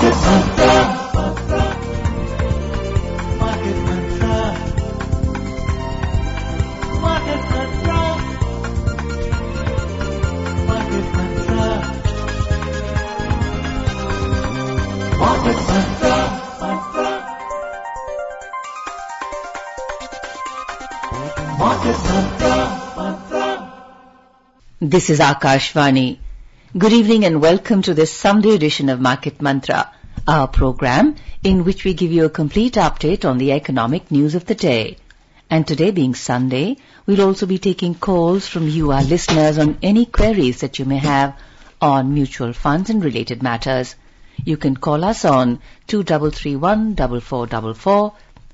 This is Akashvani. Good evening and welcome to this Sunday edition of Market Mantra, our program in which we give you a complete update on the economic news of the day. And today being Sunday, we'll also be taking calls from you, our listeners, on any queries that you may have on mutual funds and related matters. You can call us on 2331-4444,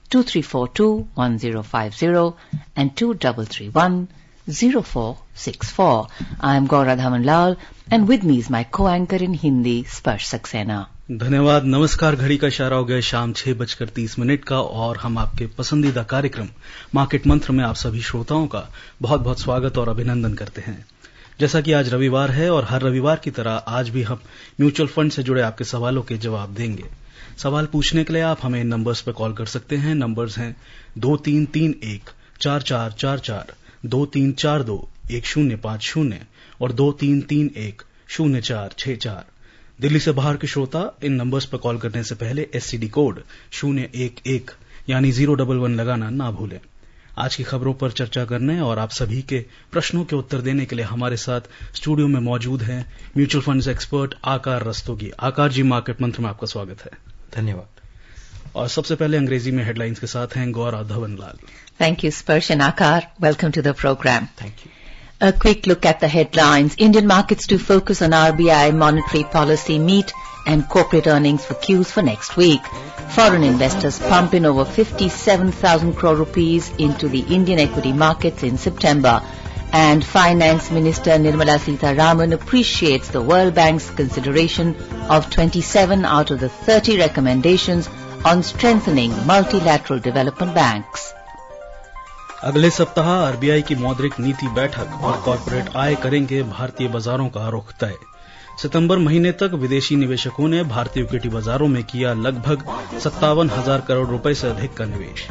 2342-1050 and 2331-0464. I'm Gaura Dhamanlal and with me is my co-anchor in Hindi, Sparsh Saxena. धन्यवाद। नमस्कार। घड़ी का इशारा हो गया शाम 6:30 का और हम आपके पसंदीदा कार्यक्रम मार्केट मंत्र में आप सभी श्रोताओं का बहुत बहुत स्वागत और अभिनंदन करते हैं। जैसा कि आज रविवार है और हर रविवार की तरह आज भी हम म्यूचुअल फंड से जुड़े आपके सवालों के जवाब देंगे। सवाल पूछने के लिए आप हमें इन नंबर्स पर कॉल कर सकते हैं। नंबर्स हैं 2331-4444, 2342-1050 और 2331-0464। दिल्ली से बाहर के श्रोता इन नंबर्स पर कॉल करने से पहले एसटीडी कोड 011 यानी 011 लगाना ना भूलें। आज की खबरों पर चर्चा करने और आप सभी के प्रश्नों के उत्तर देने के लिए हमारे साथ स्टूडियो में मौजूद हैं म्यूचुअल फंड्स एक्सपर्ट आकार रस्तोगी। आकार जी, मार्केट मंत्र में आपका स्वागत है। धन्यवाद। और सबसे पहले अंग्रेजी में हेडलाइंस के साथ हैं Gaura धवनलाल। Thank you, Sparsh and Akar. Welcome to the program. Thank you. A quick look at the headlines. Indian markets to focus on RBI monetary policy meet and corporate earnings for Qs for next week. Foreign investors pump in over 57,000 crore rupees into the Indian equity markets in September. And Finance Minister Nirmala Sitharaman appreciates the World Bank's consideration of 27 out of the 30 recommendations on strengthening multilateral development banks. अगले सप्ताह RBI की मौद्रिक नीति बैठक और corporate आय करेंगे भारतीय बाजारों का रुख तय। सितंबर महीने तक विदेशी निवेशकों ने भारतीय इक्विटी बाजारों में किया लगभग 57,000 करोड़ रुपए से अधिक का निवेश।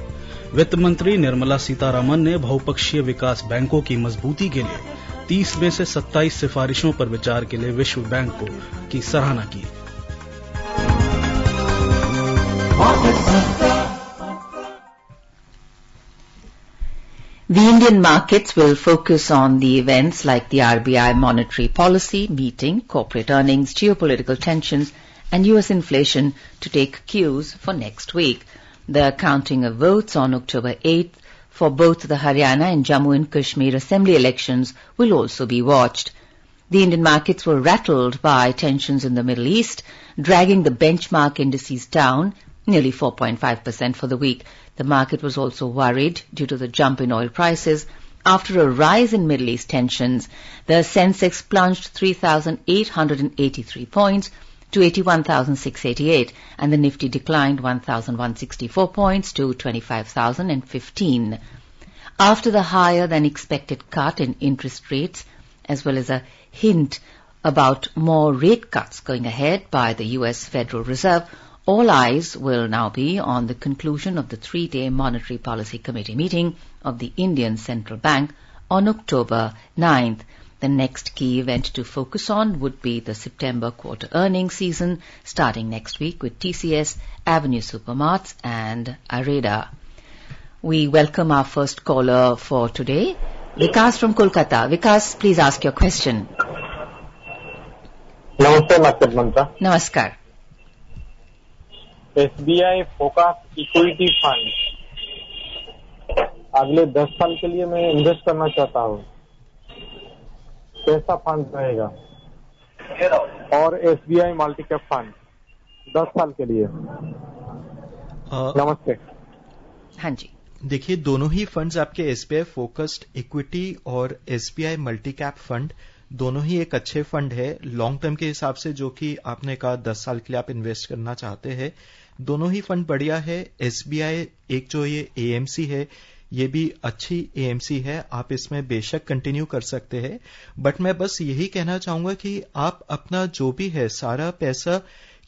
वित्त मंत्री निर्मला सीतारामन ने बहुपक्षीय विकास बैंकों की मजबूती के लिए 30 में से 27 सिफारिशों पर विचार के लिए विश्व बैंक की सराहना की। The Indian markets will focus on the events like the RBI monetary policy meeting, corporate earnings, geopolitical tensions, and U.S. inflation to take cues for next week. The counting of votes on October 8th for both the Haryana and Jammu and Kashmir assembly elections will also be watched. The Indian markets were rattled by tensions in the Middle East, dragging the benchmark indices down nearly 4.5% for the week. The market was also worried due to the jump in oil prices. After a rise in Middle East tensions, the Sensex plunged 3,883 points to 81,688 and the Nifty declined 1,164 points to 25,015. After the higher than expected cut in interest rates, as well as a hint about more rate cuts going ahead by the U.S. Federal Reserve, all eyes will now be on the conclusion of the 3-day Monetary Policy Committee meeting of the Indian Central Bank on October 9th. The next key event to focus on would be the September quarter earnings season, starting next week with TCS, Avenue Supermarts and Areda. We welcome our first caller for today, Vikas from Kolkata. Vikas, please ask your question. Namaste, Market Mantra. Namaskar. SBI focus equity fund अगले 10 साल के लिए मैं invest करना चाहता हूँ, कैसा fund रहेगा? और SBI मल्टी कैप फंड 10 साल के लिए। नमस्ते। हाँ जी, देखिए, दोनों ही फंड्स आपके SBI फोकस्ड इक्विटी और SBI मल्टी कैप फंड दोनों ही एक अच्छे फंड है लॉन्ग टर्म के हिसाब से, जो कि आपने कहा 10 साल के लिए आप इन्वेस्ट करना चाहते हैं। दोनों ही फंड बढ़िया है। SBI एक जो ये AMC है, ये भी अच्छी AMC है, आप इसमें बेशक कंटिन्यू कर सकते हैं। बट मैं बस यही कहना चाहूंगा कि आप अपना जो भी है सारा पैसा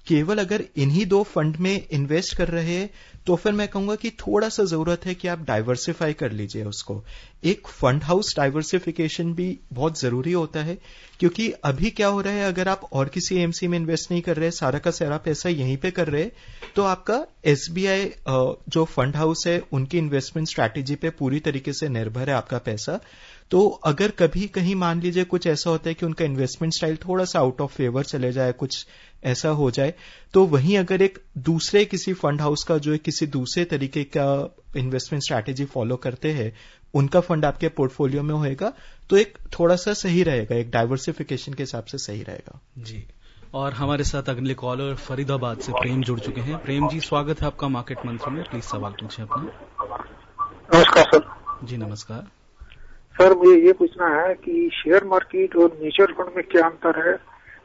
केवल अगर इन्हीं 2 फंड में इन्वेस्ट कर रहे हैं तो फिर मैं कहूंगा कि थोड़ा सा जरूरत है कि आप डाइवर्सिफाई कर लीजिए उसको। एक फंड हाउस डाइवर्सिफिकेशन भी बहुत जरूरी होता है, क्योंकि अभी क्या हो रहा है, अगर आप और किसी एएमसी में इन्वेस्ट नहीं कर रहे, सारा का सारा पैसा यहीं पे कर रहे, तो आपका एसबीआई जो फंड हाउस है उनकी इन्वेस्टमेंट स्ट्रैटेजी पे पूरी तरीके से निर्भर है आपका पैसा। तो अगर कभी कहीं मान लीजिए कुछ ऐसा होता है कि उनका इन्वेस्टमेंट स्टाइल थोड़ा सा आउट ऑफ फेवर चले जाए, कुछ ऐसा हो जाए, तो वहीं अगर एक दूसरे किसी फंड हाउस का जो किसी दूसरे तरीके का इन्वेस्टमेंट स्ट्रैटेजी फॉलो करते हैं, उनका फंड आपके पोर्टफोलियो में होएगा, तो एक थोड़ा सा सही रहेगा, एक डाइवर्सिफिकेशन के हिसाब से सही रहेगा। जी। और हमारे साथ अगले कॉलर फरीदाबाद से प्रेम जुड़ चुके हैं। प्रेम जी, स्वागत है आपका मार्केट मंत्र में। प्लीज सवाल पूछिए अपना। नमस्कार सर। जी नमस्कार सर, मुझे ये पूछना है कि शेयर मार्केट और म्यूचुअल फंड में क्या अंतर है?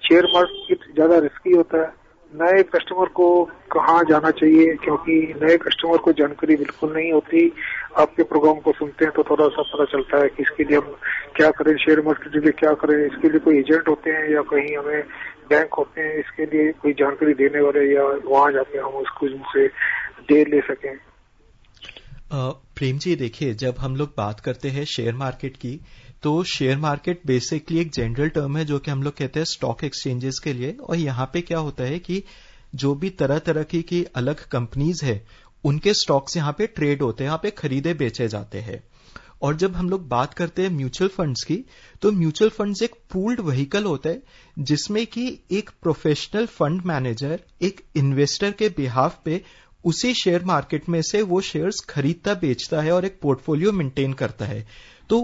शेयर मार्केट ज्यादा रिस्की होता है, नए कस्टमर को कहाँ जाना चाहिए? क्योंकि नए कस्टमर को जानकारी बिल्कुल नहीं होती। आपके प्रोग्राम को सुनते हैं तो थोड़ा सा पता चलता है कि इसके लिए हम क्या करें, शेयर मार्केट के लिए क्या करें, इसके लिए कोई एजेंट होते हैं या कहीं हमें बैंक होते हैं इसके लिए कोई जानकारी देने वाले, या वहां जाके हम उसको उनसे दे ले सकें? प्रेम जी, देखिए, जब हम लोग बात करते हैं शेयर मार्केट की, तो शेयर मार्केट बेसिकली एक जनरल टर्म है जो कि हम लोग कहते हैं स्टॉक एक्सचेंजेस के लिए। और यहाँ पे क्या होता है कि जो भी तरह तरह की अलग कंपनीज है, उनके स्टॉक्स यहाँ पे ट्रेड होते हैं, यहाँ पे खरीदे बेचे जाते हैं। और जब हम लोग बात करते हैं म्यूचुअल फंड्स की, तो म्यूचुअल फंड्स एक पूल्ड व्हीकल होता है जिसमें कि एक प्रोफेशनल फंड मैनेजर एक इन्वेस्टर के बिहाफ पे उसी शेयर मार्केट में से वो शेयर्स खरीदता बेचता है और एक पोर्टफोलियो मेंटेन करता है। तो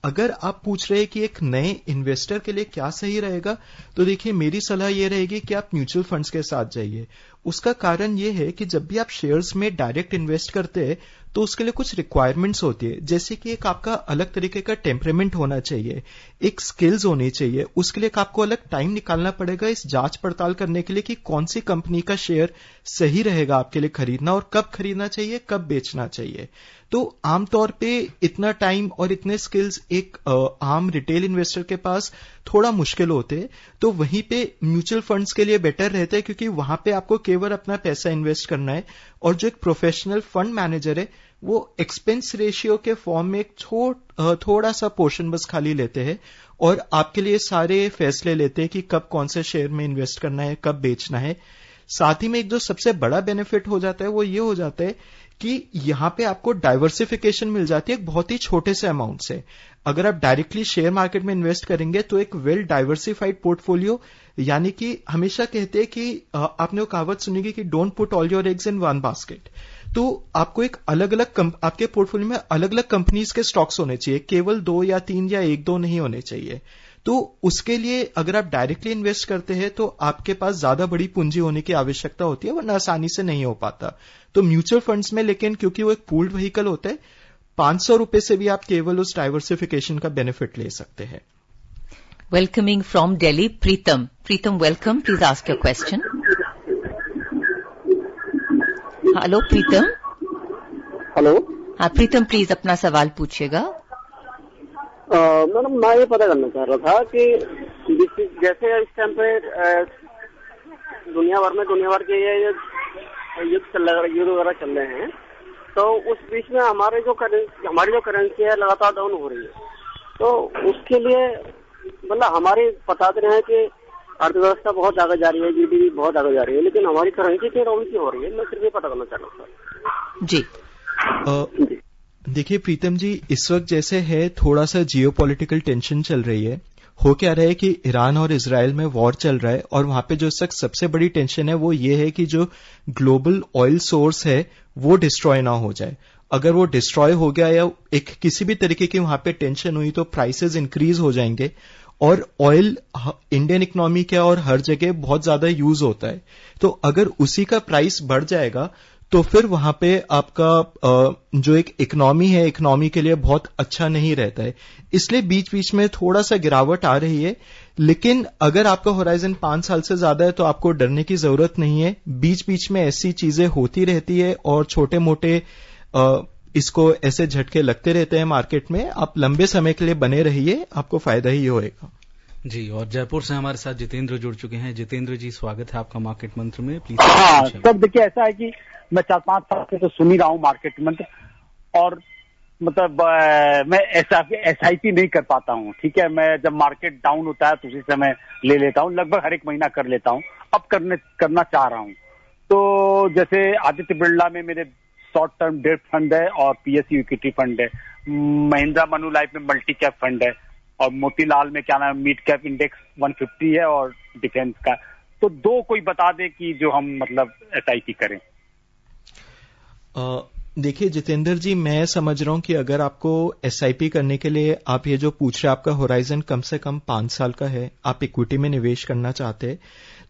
अगर आप पूछ रहे हैं कि एक नए इन्वेस्टर के लिए क्या सही रहेगा, तो देखिए, मेरी सलाह ये रहेगी कि आप म्यूचुअल फंड्स के साथ जाइए। उसका कारण ये है कि जब भी आप शेयर्स में डायरेक्ट इन्वेस्ट करते हैं तो उसके लिए कुछ रिक्वायरमेंट्स होती है, जैसे कि एक आपका अलग तरीके का टेम्परामेंट होना चाहिए, एक स्किल्स होनी चाहिए। उसके लिए आपको अलग टाइम निकालना पड़ेगा इस जांच पड़ताल करने के लिए कि कौन सी कंपनी का शेयर सही रहेगा आपके लिए खरीदना, और कब खरीदना चाहिए, कब बेचना चाहिए। तो आमतौर पे इतना टाइम और इतने स्किल्स एक आम रिटेल इन्वेस्टर के पास थोड़ा मुश्किल होते हैं। तो वहीं पे म्यूचुअल फंड्स के लिए बेटर रहता है, क्योंकि वहां पे आपको केवल अपना पैसा इन्वेस्ट करना है, और जो एक प्रोफेशनल फंड मैनेजर है वो एक्सपेंस रेशियो के फॉर्म में एक थोड़ा सा पोर्शन बस खाली लेते हैं और आपके लिए सारे फैसले लेते हैं कि कब कौन से शेयर में इन्वेस्ट करना है, कब बेचना है। साथ ही में एक जो सबसे बड़ा बेनिफिट हो जाता है वो ये हो जाता है कि यहां पे आपको डाइवर्सिफिकेशन मिल जाती है एक बहुत ही छोटे से अमाउंट से। अगर आप डायरेक्टली शेयर मार्केट में इन्वेस्ट करेंगे तो एक वेल डाइवर्सिफाइड पोर्टफोलियो, यानी कि हमेशा कहते हैं कि आपने वो कहावत सुनेगी कि don't put all your eggs in one basket. तो आपको एक अलग अलग आपके पोर्टफोलियो में अलग अलग कंपनीज के स्टॉक्स होने चाहिए, केवल 2 या 3 या 1-2 नहीं होने चाहिए। तो उसके लिए अगर आप डायरेक्टली इन्वेस्ट करते हैं तो आपके पास ज्यादा बड़ी पूंजी होने की आवश्यकता होती है, वरना आसानी से नहीं हो पाता। तो म्यूचुअल फंड्स में लेकिन क्योंकि वो एक पूल्ड व्हीकल होता है, 500 रुपए से भी आप केवल उस डाइवर्सिफिकेशन का बेनिफिट ले सकते हैं। Welcoming from Delhi, Preetam. Preetam, welcome. Please ask your question. Hello, Preetam. Hello. हाँ, प्रीतम प्लीज अपना सवाल पूछिएगा। मैडम, मैं ये पता करना चाह रहा था कि जैसे इस टाइम पे दुनिया भर के ये युद्ध वगैरह चल रहे हैं, तो उस बीच में हमारी जो करेंसी है लगातार डाउन हो रही है। तो उसके लिए मतलब हमारे बताते रहे हैं कि अर्थव्यवस्था बहुत आगे जा रही है, जीडीपी बहुत आगे जा रही है, लेकिन हमारी करेंसी क्यों डाउन क्यों हो रही है? मैं सिर्फ ये पता करना चाह रहा था। जी देखिए प्रीतम जी, इस वक्त जैसे है थोड़ा सा जियोपॉलिटिकल टेंशन चल रही है। हो क्या रहा है कि ईरान और इजराइल में वॉर चल रहा है, और वहां पे जो इस वक्त सबसे बड़ी टेंशन है वो ये है कि जो ग्लोबल ऑयल सोर्स है वो डिस्ट्रॉय ना हो जाए। अगर वो डिस्ट्रॉय हो गया या एक किसी भी तरीके की वहां पे टेंशन हुई तो प्राइसेस इंक्रीज हो जाएंगे। और ऑयल इंडियन इकोनॉमी के और हर जगह बहुत ज्यादा यूज होता है, तो अगर उसी का प्राइस बढ़ जाएगा तो फिर वहां पे आपका जो एक इकोनॉमी है, इकोनॉमी के लिए बहुत अच्छा नहीं रहता है। इसलिए बीच बीच में थोड़ा सा गिरावट आ रही है, लेकिन अगर आपका होराइजन 5 साल से ज्यादा है तो आपको डरने की जरूरत नहीं है। बीच बीच में ऐसी चीजें होती रहती है और छोटे मोटे इसको ऐसे झटके लगते रहते हैं मार्केट में। आप लंबे समय के लिए बने रहिए, आपको फायदा ही होएगा। जी, और जयपुर से हमारे साथ जितेंद्र जुड़ चुके हैं। जितेंद्र जी, स्वागत है आपका मार्केट मंत्र में, प्लीज। हाँ सर, देखिए ऐसा है कि मैं 4-5 साल से तो सुन ही रहा हूँ मार्केट मंत्र, और मतलब मैं SIP नहीं कर पाता हूँ। ठीक है, मैं जब मार्केट डाउन होता है तो उसी समय ले लेता हूँ, लगभग हर एक महीना कर लेता हूँ। अब करना चाह रहा हूँ। तो जैसे आदित्य बिरला में मेरे शॉर्ट टर्म डेट फंड है और PSU इक्विटी फंड है, महिंद्रा मनुलाइफ में मल्टी कैप फंड है, और मोतीलाल में क्या नाम मिड कैप इंडेक्स 150 है और डिफेंस का। तो दो कोई बता दे कि जो हम मतलब SIP करें। देखिए जितेंद्र जी, मैं समझ रहा हूं कि अगर आपको SIP करने के लिए आप ये जो पूछ रहे हैं, आपका होराइजन कम से कम 5 साल का है, आप इक्विटी में निवेश करना चाहते हैं,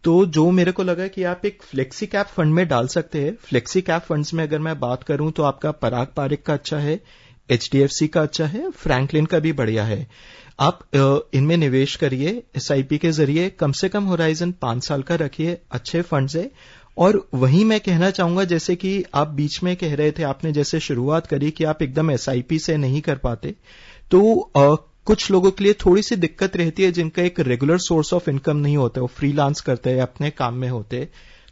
तो जो मेरे को लगा कि आप एक फ्लेक्सी कैप फंड में डाल सकते हैं। फ्लेक्सी कैप फंड्स में अगर मैं बात करूं तो आपका पराग पारिक का अच्छा है, HDFC का अच्छा है, फ्रैंकलिन का भी बढ़िया है। आप इनमें निवेश करिए SIP के जरिए, कम से कम होराइजन 5 साल का रखिए, अच्छे फंड्स है। और वहीं मैं कहना चाहूंगा, जैसे कि आप बीच में कह रहे थे, आपने जैसे शुरुआत करी कि आप एकदम SIP से नहीं कर पाते, तो कुछ लोगों के लिए थोड़ी सी दिक्कत रहती है जिनका एक रेगुलर सोर्स ऑफ इनकम नहीं होता, वो फ्रीलांस करते हैं, अपने काम में होते।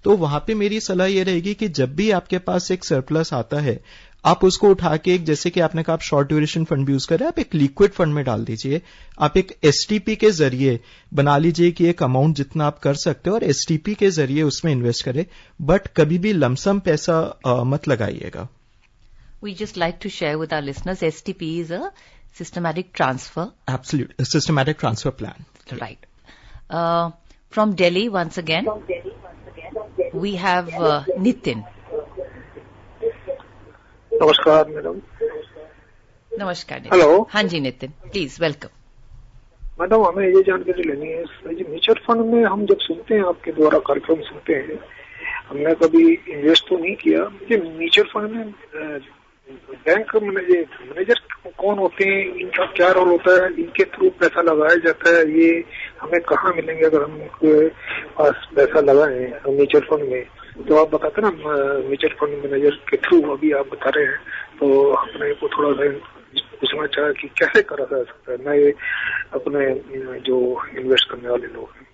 तो वहां पे मेरी सलाह ये रहेगी कि जब भी आपके पास एक सरप्लस आता है, आप उसको उठा के एक, जैसे कि आपने कहा आप शॉर्ट ड्यूरेशन फंड भी यूज करें, आप एक लिक्विड फंड में डाल दीजिए। आप एक STP के जरिए बना लीजिए कि एक अमाउंट जितना आप कर सकते हो, और STP के जरिए उसमें इन्वेस्ट करें, बट कभी भी लमसम पैसा मत लगाइएगा। We just like to share with our listeners, STP is a systematic transfer. Absolute, a systematic transfer plan. Right. From Delhi, once again, we have Nitin. नमस्कार मैडम। नमस्कार नितिन। हेलो। हाँ जी Nitin, please welcome. Madam, हमें ये जानकारी लेनी है, mutual fund में हम जब सुनते हैं, आपके द्वारा कार्यक्रम सुनते हैं, हमने कभी इन्वेस्ट तो नहीं किया। मुझे म्यूचुअल फंड में बैंक मैनेजर कौन होते हैं, इनका क्या रोल होता है, इनके थ्रू पैसा लगाया जाता है, ये हमें कहाँ मिलेंगे अगर हम उनके पास पैसा लगाएं म्यूचुअल फंड में? तो आप बताते ना, म्यूचुअल फंड मैनेजर के थ्रू अभी आप बता रहे हैं, तो अपने को थोड़ा सा पूछना चाहा कि कैसे करा जा सकता है नए अपने जो इन्वेस्ट करने वाले लोग हैं।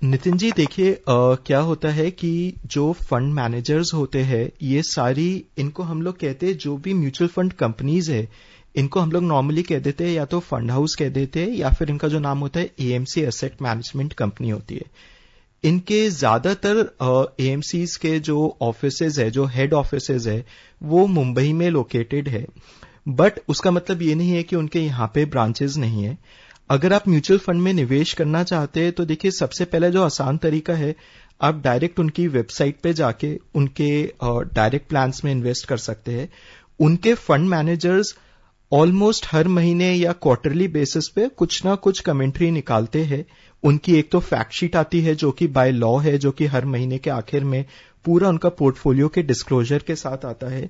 नितिन जी, देखिए क्या होता है कि जो फंड मैनेजर्स होते हैं, ये सारी, इनको हम लोग कहते हैं, जो भी म्यूचुअल फंड कंपनीज है, इनको हम लोग नॉर्मली कह देते हैं या तो फंड हाउस कह देते हैं, या फिर इनका जो नाम होता है AMC एसेट मैनेजमेंट कंपनी होती है। इनके ज्यादातर AMCs के जो ऑफिसेज है, जो हेड ऑफिसेज है, वो मुंबई में लोकेटेड है, बट उसका मतलब ये नहीं है कि उनके यहाँ पे ब्रांचेस नहीं है। अगर आप म्यूचुअल फंड में निवेश करना चाहते हैं तो देखिए, सबसे पहले जो आसान तरीका है, आप डायरेक्ट उनकी वेबसाइट पे जाके उनके डायरेक्ट प्लान्स में इन्वेस्ट कर सकते हैं। उनके फंड मैनेजर्स ऑलमोस्ट हर महीने या क्वार्टरली बेसिस पे कुछ ना कुछ कमेंट्री निकालते हैं। उनकी एक तो फैक्ट शीट आती है जो कि बाय लॉ है, जो कि हर महीने के आखिर में पूरा उनका पोर्टफोलियो के डिस्क्लोजर के साथ आता है,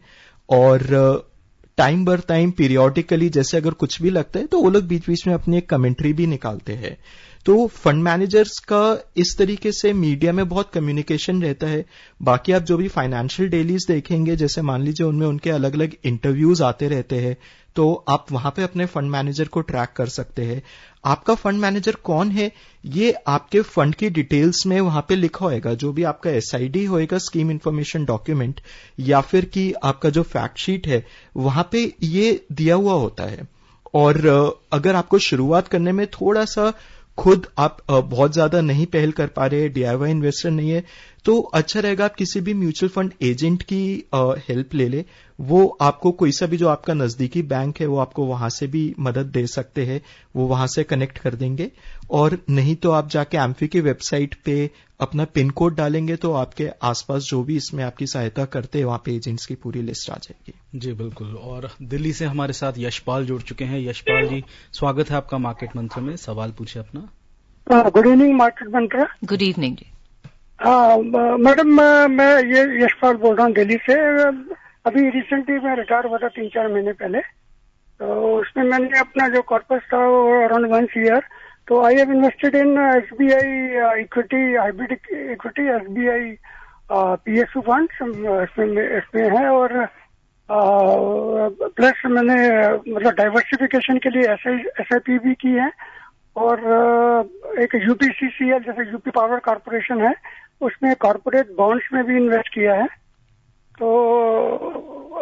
और टाइम बर टाइम पीरियोडिकली जैसे अगर कुछ भी लगता है तो वो लोग बीच बीच में अपनी एक कमेंट्री भी निकालते हैं। तो फंड मैनेजर्स का इस तरीके से मीडिया में बहुत कम्युनिकेशन रहता है। बाकी आप जो भी फाइनेंशियल डेलीज देखेंगे, जैसे मान लीजिए उनमें उनके अलग अलग इंटरव्यूज आते रहते हैं, तो आप वहां पे अपने फंड मैनेजर को ट्रैक कर सकते हैं। आपका फंड मैनेजर कौन है, ये आपके फंड की डिटेल्स में वहां पे लिखा होएगा। जो भी आपका SID होएगा, स्कीम इंफॉर्मेशन डॉक्यूमेंट, या फिर कि आपका जो फैक्ट शीट है, वहां पे ये दिया हुआ होता है। और अगर आपको शुरुआत करने में थोड़ा सा खुद आप बहुत ज्यादा नहीं पहल कर पा रहे, DIY इन्वेस्टर नहीं है, तो अच्छा रहेगा आप किसी भी म्यूचुअल फंड एजेंट की हेल्प ले ले। वो आपको कोई सा भी जो आपका नजदीकी बैंक है, वो आपको वहां से भी मदद दे सकते हैं, वो वहां से कनेक्ट कर देंगे। और नहीं तो आप जाके AMFI की वेबसाइट पे अपना पिन कोड डालेंगे तो आपके आसपास जो भी इसमें आपकी सहायता करते हैं, वहां पे एजेंट्स की पूरी लिस्ट आ जाएगी। जी बिल्कुल। और दिल्ली से हमारे साथ यशपाल जुड़ चुके हैं। यशपाल जी, स्वागत है आपका मार्केट मंत्र में, सवाल पूछे अपना। गुड इवनिंग मार्केट मंत्र। गुड इवनिंग जी। मैडम, मैं ये यशपाल बोल रहा हूँ दिल्ली से। अभी रिसेंटली मैं रिटायर हुआ था 3-4 महीने पहले, तो उसमें मैंने अपना जो कॉर्पस था अराउंड 1 ईयर, तो I have invested in SBI equity, hybrid equity, SBI PSU fund इसमें है, और प्लस मैंने मतलब डाइवर्सिफिकेशन के लिए SIP भी की है, और एक यूपीसीसीएल जैसे यूपी पावर कॉर्पोरेशन है, उसमें कॉर्पोरेट बॉन्ड्स में भी इन्वेस्ट किया है। तो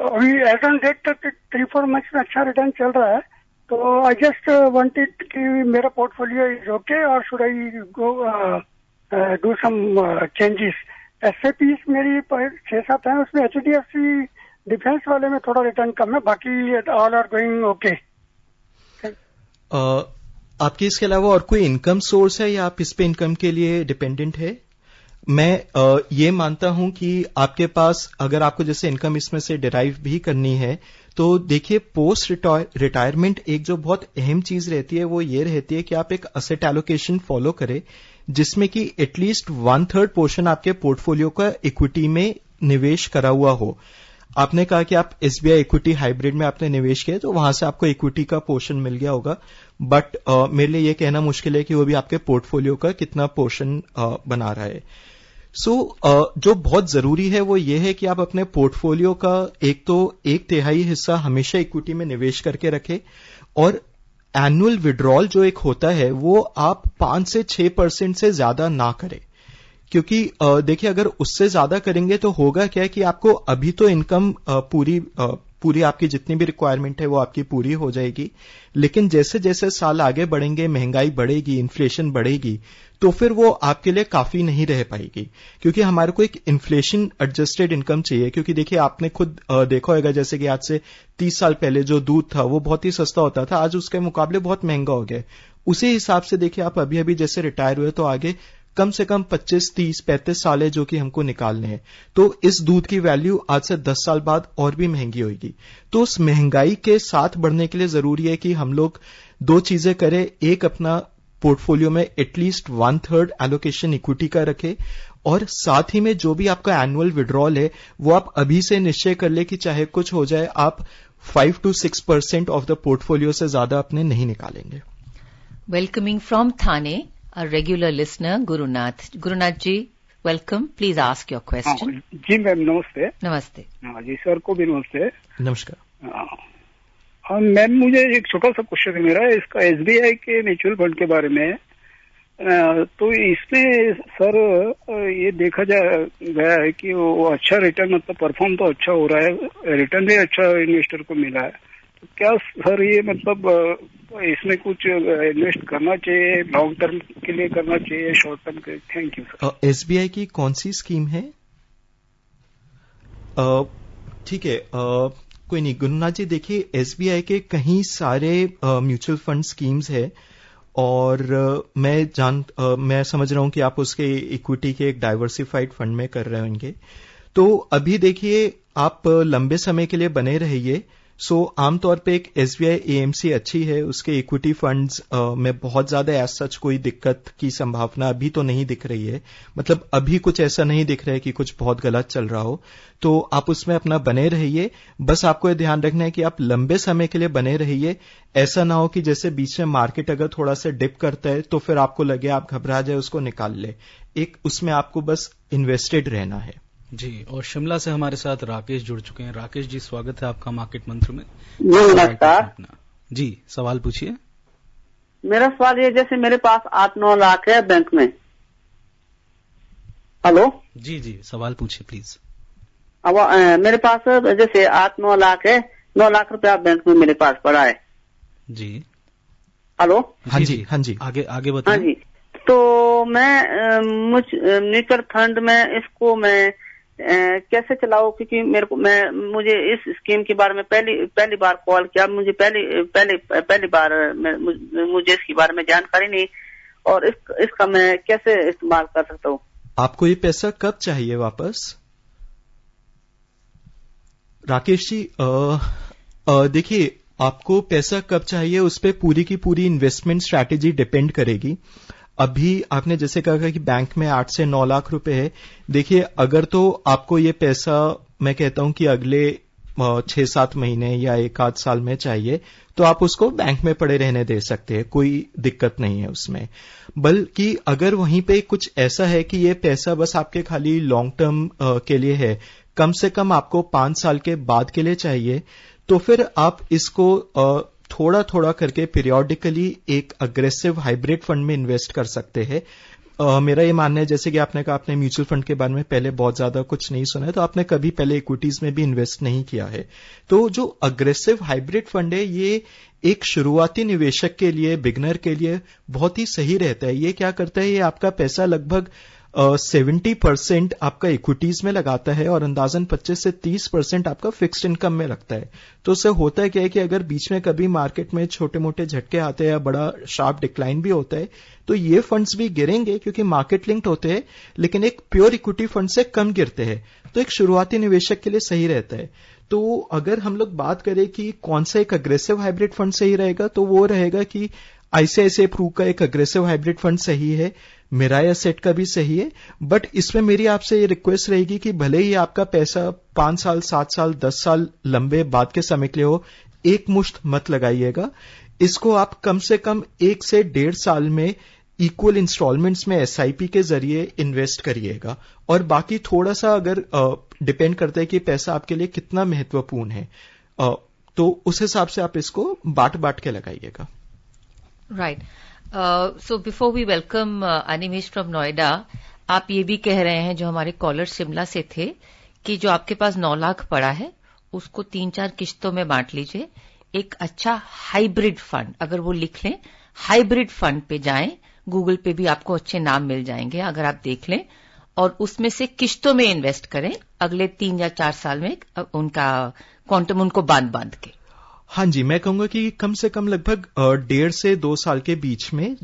अभी एज ऑन डेट तक 3-4 मंथ्स में अच्छा रिटर्न चल रहा है। तो आई जस्ट वांटेड कि मेरा पोर्टफोलियो इज ओके और should I go do some changes. SIPs मेरी 6-7 है, उसमें एचडीएफसी डिफेंस वाले में थोड़ा रिटर्न कम है, बाकी ऑल आर गोइंग ओके। आपके इसके अलावा और कोई इनकम सोर्स है या आप इस पे इनकम के लिए डिपेंडेंट है? मैं ये मानता हूं कि आपके पास अगर आपको जैसे इनकम इसमें से डिराइव भी करनी है तो देखिए पोस्ट रिटायरमेंट एक जो बहुत अहम चीज रहती है वो ये रहती है कि आप एक असेट एलोकेशन फॉलो करें जिसमें कि एटलीस्ट 1/3 पोर्शन आपके पोर्टफोलियो का इक्विटी में निवेश करा हुआ हो। आपने कहा कि आप एसबीआई इक्विटी हाइब्रिड में आपने निवेश किया तो वहां से आपको इक्विटी का पोर्शन मिल गया होगा, बट मेरे लिए यह कहना मुश्किल है कि वो भी आपके पोर्टफोलियो का कितना पोर्शन बना रहा है। जो बहुत जरूरी है वो ये है कि आप अपने पोर्टफोलियो का 1/3 हिस्सा हमेशा इक्विटी में निवेश करके रखें और एनुअल विड्रॉल जो एक होता है वो आप 5 से 6% से ज्यादा ना करें, क्योंकि देखिए अगर उससे ज्यादा करेंगे तो होगा क्या कि आपको अभी तो इनकम पूरी आपकी जितनी भी रिक्वायरमेंट है वो आपकी पूरी हो जाएगी, लेकिन जैसे जैसे साल आगे बढ़ेंगे, महंगाई बढ़ेगी, इन्फ्लेशन बढ़ेगी, तो फिर वो आपके लिए काफी नहीं रह पाएगी, क्योंकि हमारे को एक इन्फ्लेशन एडजस्टेड इनकम चाहिए। क्योंकि देखिए आपने खुद देखा होगा जैसे कि आज से 30 साल पहले जो दूध था वो बहुत ही सस्ता होता था, आज उसके मुकाबले बहुत महंगा हो गया। उसी हिसाब से देखिए आप अभी अभी जैसे रिटायर हुए तो आगे कम से कम 25, 30, 35 साल है जो कि हमको निकालने हैं, तो इस दूध की वैल्यू आज से 10 साल बाद और भी महंगी होगी। तो उस महंगाई के साथ बढ़ने के लिए जरूरी है कि हम लोग 2 चीजें करें। एक, अपना पोर्टफोलियो में एटलीस्ट 1/3 एलोकेशन इक्विटी का रखें और साथ ही में जो भी आपका एनुअल विड्रॉल है वो आप अभी से निश्चय कर ले कि चाहे कुछ हो जाए आप 5 to 6% ऑफ द पोर्टफोलियो से ज्यादा अपने नहीं निकालेंगे। Welcoming from Thane, a regular listener, Gurunath. Gurunath ji, welcome. Please ask your question. जी मैम नमस्ते। नमस्ते। हाँ जी सर को भी नमस्ते। नमस्कार। हाँ मैम, मुझे एक छोटा सा क्वेश्चन है मेरा, इसका एसबीआई के म्यूचुअल फंड के बारे में। तो इसमें सर ये देखा गया है कि वो अच्छा रिटर्न, मतलब परफॉर्म तो अच्छा हो रहा है, रिटर्न भी अच्छा इन्वेस्टर को मिला है। तो क्या सर ये मतलब इसमें कुछ इन्वेस्ट करना चाहिए, लॉन्ग टर्म के लिए करना चाहिए, शॉर्ट टर्म के? Thank you sir. एसबीआई की कौन सी स्कीम है? ठीक है, कोई नहीं गुरुनाथ जी, देखिए एसबीआई के कहीं सारे म्यूचुअल फंड स्कीम्स है और मैं समझ रहा हूं कि आप उसके इक्विटी के एक डाइवर्सिफाइड फंड में कर रहे होंगे। तो अभी देखिए आप लंबे समय के लिए बने रहिए। आमतौर पे एक एसबीआई एएमसी अच्छी है, उसके इक्विटी फंड्स में बहुत ज्यादा एज सच कोई दिक्कत की संभावना अभी तो नहीं दिख रही है, मतलब अभी कुछ ऐसा नहीं दिख रहा है कि कुछ बहुत गलत चल रहा हो, तो आप उसमें अपना बने रहिए। बस आपको ये ध्यान रखना है कि आप लंबे समय के लिए बने रहिए, ऐसा ना हो कि जैसे बीच में मार्केट अगर थोड़ा सा डिप करता है तो फिर आपको लगे आप घबरा जाए, उसको निकाल ले। एक उसमें आपको बस इन्वेस्टेड रहना है। जी, और शिमला से हमारे साथ राकेश जुड़ चुके हैं। राकेश जी, स्वागत है आपका मार्केट मंत्र में। नमस्कार जी, सवाल पूछिए। मेरा सवाल ये, जैसे मेरे पास 8-9 लाख है बैंक में। हेलो जी जी, सवाल पूछिए प्लीज। अब मेरे पास जैसे 8-9 लाख है, 9 लाख रुपया बैंक में मेरे पास पड़ा है जी। हेलो हाँ जी, हाँ जी, आगे बताएं। हाँ जी, तो मैं म्यूचुअल फंड में इसको मैं कैसे चलाऊं, क्योंकि मुझे इस स्कीम के बारे में पहली बार कॉल किया, मुझे पहली बार मुझे इसके बारे में जानकारी नहीं, और इसका मैं कैसे इस्तेमाल कर सकता हूँ? आपको ये पैसा कब चाहिए वापस? राकेश जी, देखिए आपको पैसा कब चाहिए उस पर पूरी की पूरी इन्वेस्टमेंट स्ट्रैटेजी डिपेंड करेगी। अभी आपने जैसे कहा कि बैंक में 8 से 9 लाख रुपए है। देखिए अगर तो आपको ये पैसा, मैं कहता हूं कि अगले 6-7 महीने या 1-8 साल में चाहिए तो आप उसको बैंक में पड़े रहने दे सकते हैं, कोई दिक्कत नहीं है उसमें। बल्कि अगर वहीं पे कुछ ऐसा है कि ये पैसा बस आपके खाली लॉन्ग टर्म के लिए है, कम से कम आपको 5 साल के बाद के लिए चाहिए, तो फिर आप इसको थोड़ा थोड़ा करके पीरियोडिकली एक अग्रेसिव हाइब्रिड फंड में इन्वेस्ट कर सकते हैं। मेरा ये मानना है, जैसे कि आपने कहा आपने म्यूचुअल फंड के बारे में पहले बहुत ज्यादा कुछ नहीं सुना है, तो आपने कभी पहले इक्विटीज में भी इन्वेस्ट नहीं किया है। तो जो अग्रेसिव हाइब्रिड फंड है ये एक शुरुआती निवेशक के लिए, बिगनर के लिए बहुत ही सही रहता है। ये क्या करता है, ये आपका पैसा लगभग 70% आपका इक्विटीज में लगाता है और अंदाजन 25 से 30% आपका फिक्स्ड इनकम में लगता है। तो उससे होता है क्या है कि अगर बीच में कभी मार्केट में छोटे मोटे झटके आते हैं या बड़ा शार्प डिक्लाइन भी होता है, तो ये फंड्स भी गिरेंगे क्योंकि मार्केट लिंक्ड होते हैं, लेकिन एक प्योर इक्विटी फंड से कम गिरते हैं। तो एक शुरुआती निवेशक के लिए सही रहता है। तो अगर हम लोग बात करें कि कौन सा एक अग्रेसिव हाइब्रिड फंड सही रहेगा, तो वो रहेगा कि आईसीआईसीआई प्रू का एक अग्रेसिव हाइब्रिड फंड सही है, मिराई एसेट का भी सही है। बट इसमें मेरी आपसे ये रिक्वेस्ट रहेगी कि भले ही आपका पैसा 5 साल 7 साल 10 साल लंबे बाद के समय के लिए हो, एक मुश्त मत लगाइएगा। इसको आप कम से कम 1 से 1.5 साल में इक्वल इंस्टॉलमेंट्स में एसआईपी के जरिए इन्वेस्ट करिएगा। और बाकी थोड़ा सा अगर डिपेंड करता है कि पैसा आपके लिए कितना महत्वपूर्ण है, तो उस हिसाब से आप इसको बांट बांट के लगाइएगा। Right. So before we welcome Animesh from Noida, आप ये भी कह रहे हैं, जो हमारे कॉलर शिमला से थे, कि जो आपके पास 9 लाख पड़ा है उसको 3-4 किश्तों में बांट लीजिए। एक अच्छा हाइब्रिड फंड, अगर वो लिख लें, हाइब्रिड फंड पे जाएं, गूगल पे भी आपको अच्छे नाम मिल जाएंगे, अगर आप देख लें, और उसमें से किश्तों में इन्वेस्ट करें अगले 3 या 4 साल में, उनका क्वांटम उनको बांध के। हाँ जी, मैं कहूंगा कि कम से कम लगभग 1.5 से 2 साल के बीच में,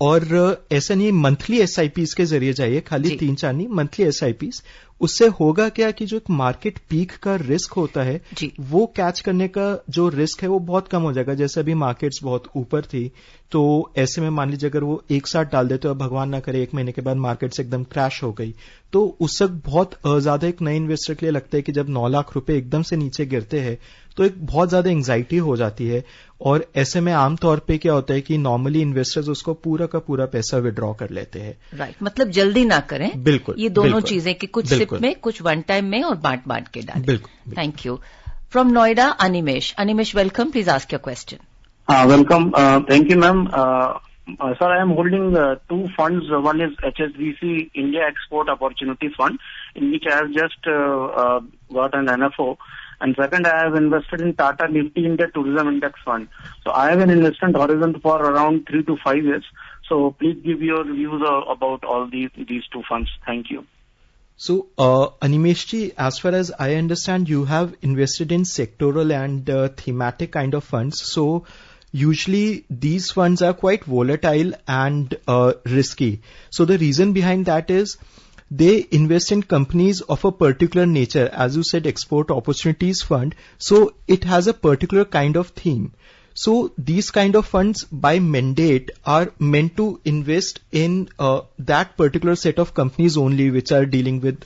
और ऐसा नहीं मंथली एसआईपीज के जरिए जाइए, खाली 3-4 नहीं, मंथली एसआईपीज। उससे होगा क्या कि जो एक मार्केट पीक का रिस्क होता है वो कैच करने का जो रिस्क है वो बहुत कम हो जाएगा। जैसे अभी मार्केट्स बहुत ऊपर थी, तो ऐसे में मान लीजिए अगर वो एक साथ डाल देते हो, भगवान ना करे 1 महीने के बाद मार्केट्स एकदम क्रैश हो गई, तो उस वक्त बहुत ज्यादा एक नए इन्वेस्टर के लिए लगता है कि जब 9 लाख रुपए एकदम से नीचे गिरते हैं तो एक बहुत ज्यादा एंग्जाइटी हो जाती है। और ऐसे में आमतौर पे क्या होता है कि नॉर्मली इन्वेस्टर्स उसको पूरा का पूरा पैसा विड्रॉ कर लेते हैं। राइट, मतलब जल्दी ना करें। बिल्कुल, ये दोनों चीजें कि कुछ सिप में, कुछ वन टाइम में, और बांट बांट के डालें। बिल्कुल। Thank you. From Noida, Animesh. Animesh, welcome, please ask your question. Welcome, thank you ma'am. Sir, I am holding 2 funds. One is HSBC India Export Opportunity Fund, in which I have just got an NFO. And second, I have invested in Tata Nifty India Tourism Index Fund. So I have an investment horizon for around 3 to 5 years. So please give your views about all these 2 funds. Thank you. So, Animesh ji, as far as I understand, you have invested in sectoral and thematic kind of funds. So, usually these funds are quite volatile and risky. So the reason behind that is they invest in companies of a particular nature. As you said, Export Opportunities Fund. So it has a particular kind of theme. So these kind of funds by mandate are meant to invest in that particular set of companies only which are dealing with,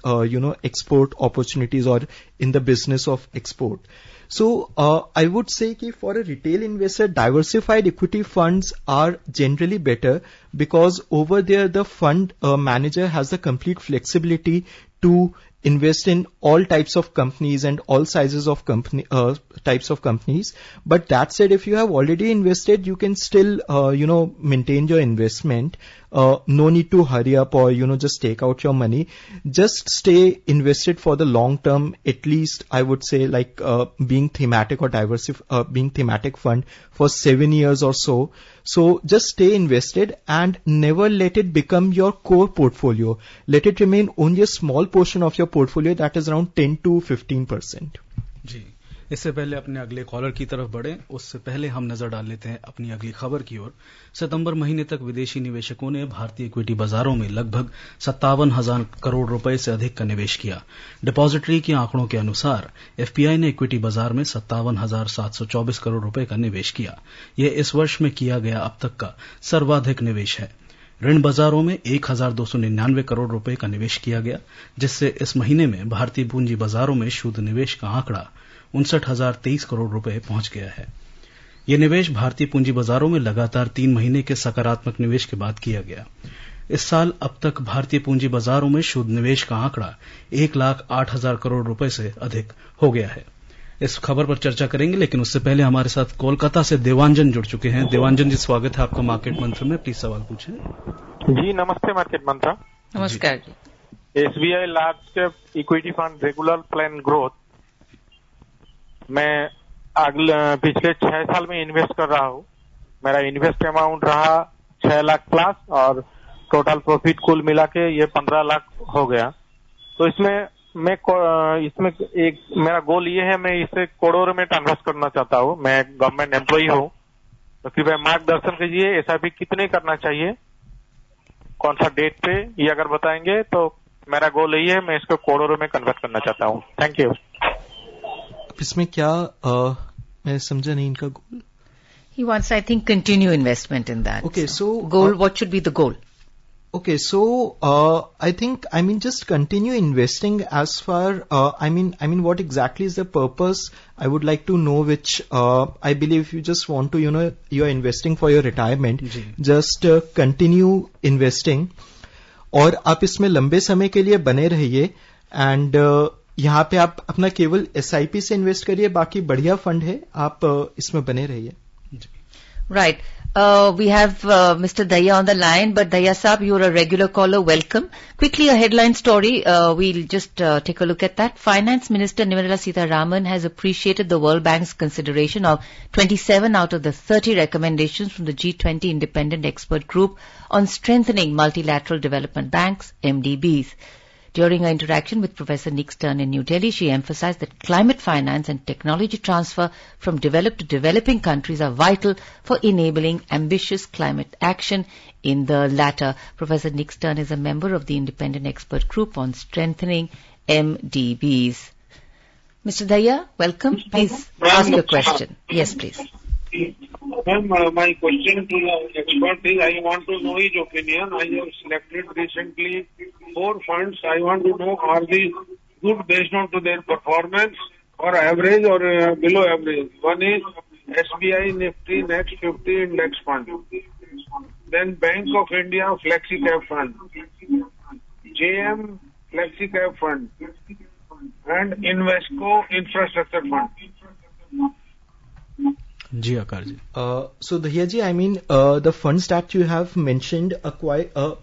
export opportunities or in the business of export. So I would say that for a retail investor, diversified equity funds are generally better because over there the fund manager has the complete flexibility to invest in all types of companies and all sizes of types of companies. But that said, if you have already invested, you can still, maintain your investment. No need to hurry up or, just take out your money. Just stay invested for the long term, at least I would say like, being thematic or being thematic fund for 7 years or so. So just stay invested and never let it become your core portfolio. Let it remain only a small portion of your portfolio, that is around 10 to 15%. जी, इससे पहले अपने अगले collar की तरफ बढ़े, उससे पहले हम नजर डाल लेते हैं अपनी अगली खबर की ओर। सितंबर महीने तक विदेशी निवेशकों ने भारतीय इक्विटी बाजारों में लगभग 57,000 करोड़ रुपए से अधिक का निवेश किया। डिपॉजिटरी के आंकड़ों के अनुसार एफपीआई ने इक्विटी बाजार में 57,724 करोड़ रुपए का निवेश किया। यह इस वर्ष में किया गया अब तक का सर्वाधिक निवेश है। ऋण बाजारों में 1,299 करोड़ रुपए का निवेश किया गया, जिससे इस महीने में भारतीय पूंजी बाजारों में शुद्ध निवेश का आंकड़ा 59,023 करोड़ रुपए पहुंच गया है। यह निवेश भारतीय पूंजी बाजारों में लगातार 3 महीने के सकारात्मक निवेश के बाद किया गया। इस साल अब तक भारतीय पूंजी बाजारों में शुद्ध निवेश का आंकड़ा 1,08,000 करोड़ रुपए से अधिक हो गया है। इस खबर पर चर्चा करेंगे, लेकिन उससे पहले हमारे साथ कोलकाता से देवांजन जुड़ चुके हैं। देवांजन जी, स्वागत है आपका मार्केट मंत्र में। प्लीज सवाल पूछें। जी नमस्ते मार्केट मंत्र। नमस्कार जी। SBI large cap equity fund regular plan growth मैं पिछले 6 साल में इन्वेस्ट कर रहा हूँ। मेरा इन्वेस्ट अमाउंट रहा 6 लाख प्लस और टोटल प्रॉफिट कुल मिला के ये 15 लाख हो गया। तो इसमें एक मेरा गोल ये है, मैं इसे करोड़ों में ट्रांसफर करना चाहता हूँ। मैं गवर्नमेंट एम्प्लॉई हूँ, तो कृपया मार्गदर्शन कीजिए। SIP कितने करना चाहिए, कौन सा डेट पे, ये अगर बताएंगे तो मेरा गोल यही है, मैं इसको करोड़ों में कन्वर्ट करना चाहता हूँ। Thank you. इसमें क्या मैं समझा नहीं इनका गोल। He wants, I think, continue investment in that. Okay, so goal. What should be the goal? Okay, so I think just continue investing as far. What exactly is the purpose? I would like to know. Which I believe you just want to, you are investing for your retirement. Just continue investing. और आप इसमें लंबे समय के लिए बने रहिए and यहाँ पे आप अपना केवल SIP से इन्वेस्ट करिए, बाकी बढ़िया फंड है, आप इसमें बने रहिए। Right. We have Mr. Daya on the line, but Daya Saab, you're a regular caller. Welcome. Quickly, a headline story. We'll just take a look at that. Finance Minister Nirmala Sitharaman has appreciated the World Bank's consideration of 27 out of the 30 recommendations from the G20 Independent Expert Group on strengthening multilateral development banks, MDBs. During her interaction with Professor Nick Stern in New Delhi, she emphasized that climate finance and technology transfer from developed to developing countries are vital for enabling ambitious climate action. In the latter, Professor Nick Stern is a member of the Independent Expert Group on strengthening MDBs. Mr. Daya, welcome. Please ask your question. Yes, please. Ma'am, my question to the expert is, I want to know his opinion. I have selected recently 4 funds. I want to know, are these good based on to their performance or average or below average? One is SBI Nifty Next 50 Index Fund. Then Bank of India Flexi Cap Fund. JM Flexi Cap Fund. And Invesco Infrastructure Fund. जी आकार जी। So Dahiya ji, the funds that you have mentioned, quite a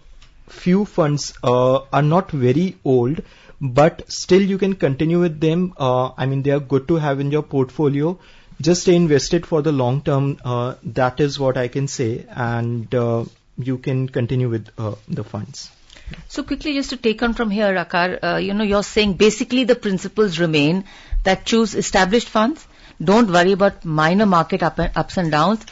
few funds are not very old, but still you can continue with them. They are good to have in your portfolio. Just stay invested for the long term. That is what I can say, and you can continue with the funds. So quickly, just to take on from here, Akar, you're saying basically the principles remain that choose established funds. Don't worry about minor market ups and downs.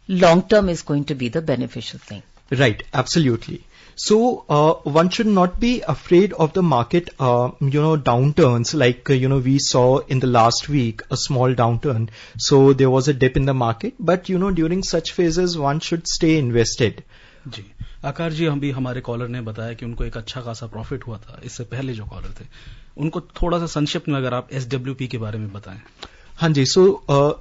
Long term is going to be the beneficial thing. Right, absolutely. So one should not be afraid of the market, downturns. Like we saw in the last week a small downturn. So there was a dip in the market, but during such phases one should stay invested. जी आकार जी, हम भी हमारे collar ने बताया कि उनको एक अच्छा खासा प्रॉफिट हुआ था। इससे पहले जो कॉलर थे उनको थोड़ा सा संक्षिप्त में अगर आप SWP के बारे में बताएं। हाँ जी, सो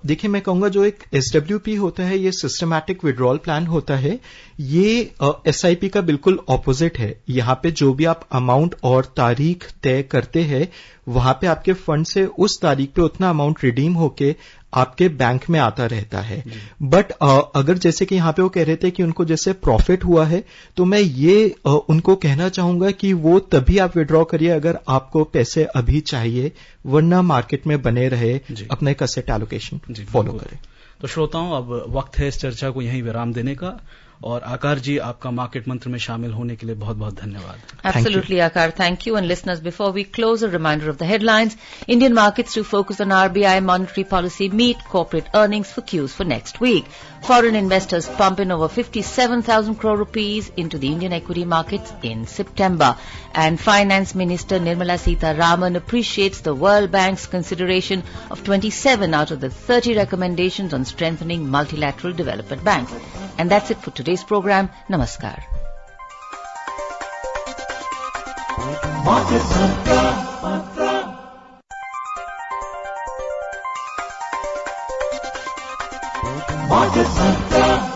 देखिए मैं कहूंगा जो एक SWP होता है ये सिस्टमैटिक विड्रॉल प्लान होता है। ये SIP का बिल्कुल ऑपोजिट है। यहाँ पे जो भी आप अमाउंट और तारीख तय करते हैं वहां पे आपके फंड से उस तारीख पे उतना अमाउंट रिडीम होके आपके बैंक में आता रहता है। बट अगर जैसे कि यहाँ पे वो कह रहे थे कि उनको जैसे प्रॉफिट हुआ है, तो मैं ये उनको कहना चाहूंगा कि वो तभी आप विड्रॉ करिए अगर आपको पैसे अभी चाहिए, वरना मार्केट में बने रहे, अपना एक असेट एलोकेशन फॉलो करें। तो श्रोताओं, अब वक्त है इस चर्चा को यहीं विराम देने का। और आकार जी, आपका मार्केट मंत्र में शामिल होने के लिए बहुत बहुत धन्यवाद। Absolutely, Akar. Thank you. And listeners, before we close, a reminder of the headlines. Indian markets to focus on RBI monetary policy meet corporate earnings for Qs for next week. Foreign investors pump in over 57,000 crore rupees into the Indian equity markets in September. And Finance Minister Nirmala Sitharaman appreciates the World Bank's consideration of 27 out of the 30 recommendations on strengthening multilateral development banks. And that's it for today's program. Namaskar. Market Mantra.